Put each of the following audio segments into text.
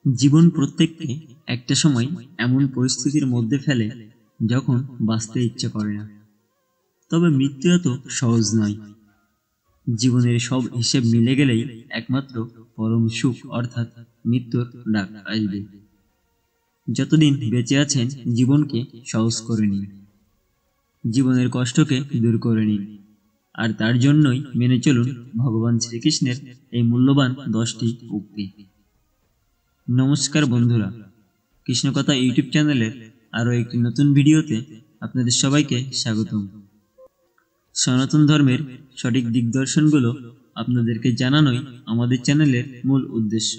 জীবন প্রত্যেককে একটা সময় এমন পরিস্থিতির মধ্যে ফেলে যখন বাঁচতে ইচ্ছে করে না। তবে মৃত্যু এত সহজ নয়। জীবনের সব হিসেব মিলে গেলেই একমাত্র পরম সুখ অর্থাৎ মৃত্যুর ডাক আসবে। যতদিন বেঁচে আছেন জীবনকে সহজ করে নিন, জীবনের কষ্টকে দূর করে নিন, আর তার জন্যই মেনে চলুন ভগবান শ্রীকৃষ্ণের এই মূল্যবান 10টি উক্তি। নমস্কার বন্ধুরা, কৃষ্ণকথা ইউটিউব চ্যানেলের আরও একটি নতুন ভিডিওতে আপনাদের সবাইকে স্বাগতম। সনাতন ধর্মের সঠিক দিগদর্শনগুলো আপনাদেরকে জানানোই আমাদের চ্যানেলের মূল উদ্দেশ্য।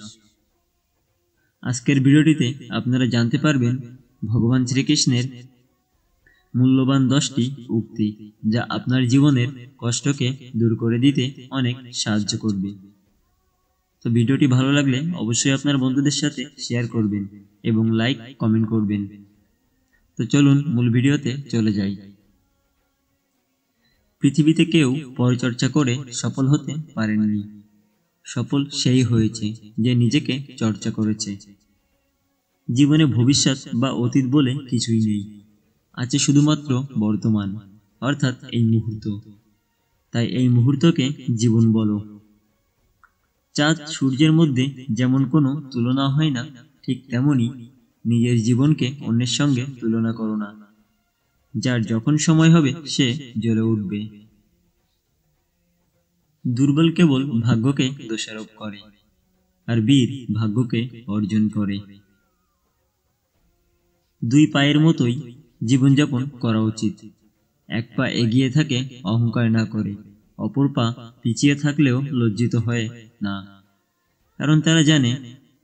আজকের ভিডিওটিতে আপনারা জানতে পারবেন ভগবান শ্রীকৃষ্ণের মূল্যবান 10টি উক্তি, যা আপনার জীবনের কষ্টকে দূর করে দিতে অনেক সাহায্য করবে। তো ভিডিওটি ভালো লাগলে অবশ্যই আপনার বন্ধুদের সাথে শেয়ার করবেন এবং লাইক কমেন্ট করবেন। তো চলুন মূল ভিডিওতে চলে যাই। পৃথিবীতে কেউ পরচর্চা করে সফল হতে পারেননি। সফল সেই হয়েছে যে নিজেকে চর্চা করেছে। জীবনে ভবিষ্যৎ বা অতীত বলে কিছুই নেই, আছে শুধুমাত্র বর্তমান অর্থাৎ এই মুহূর্ত। তাই এই মুহূর্তকে জীবন বলো। চাঁদ সূর্যের মধ্যে যেমন কোনো তুলনা হয় না, ঠিক তেমনি নিজের জীবনকে অন্যের সঙ্গে তুলনা করো না। যার যখন সময় হবে সে জ্বলে উঠবে। দুর্বল কেবল ভাগ্যকে দোষারোপ করে, আর বীর ভাগ্যকে অর্জন করে। দুই পায়ের মতোই জীবনযাপন করা উচিত। এক পা এগিয়ে থাকে অহংকার না করে, অপর পা পিছিয়ে থাকলেও লজ্জিত হয় না। কারণ তারা জানে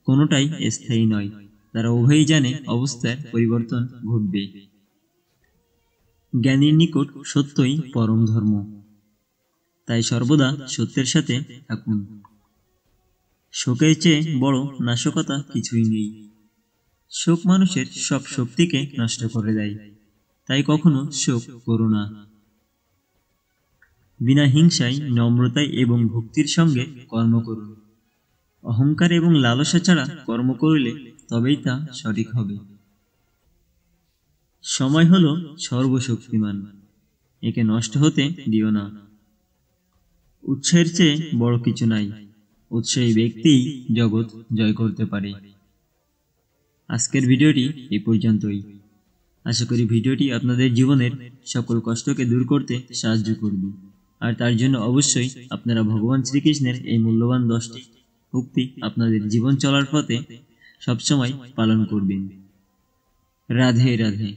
কোনোটাই স্থায়ী নয়। তারা উভয়ই জানে অবস্থার পরিবর্তন ঘটবে। জ্ঞানীর নিকট সত্যই পরম ধর্ম, তাই সর্বদা সত্যের সাথে থাকুন। শোকের চেয়ে বড় নাশকতা কিছুই নেই। শোক মানুষের সব শক্তিকে নষ্ট করে দেয়, তাই কখনো শোক করো না। বিনা হিংসায়, নম্রতায় এবং ভক্তির সঙ্গে কর্ম করুন। অহংকার এবং লালসা ছাড়া কর্ম করলে তবেই তা সঠিক হবে। সময় হলো সর্বশক্তিমান, একে নষ্ট হতে দিও না। উৎসাহের চেয়ে বড় কিছু নাই, উৎসাহী ব্যক্তিই জগৎ জয় করতে পারে। আজকের ভিডিওটি এই পর্যন্তই। আশা করি ভিডিওটি আপনাদের জীবনের সকল কষ্টকে দূর করতে সাহায্য করবে, আর তার জন্য অবশ্যই আপনারা ভগবান শ্রীকৃষ্ণের এই মূল্যবান 10টি উক্তি আপনাদের জীবন চলার পথে সবসময় পালন করবেন। রাধে রাধে।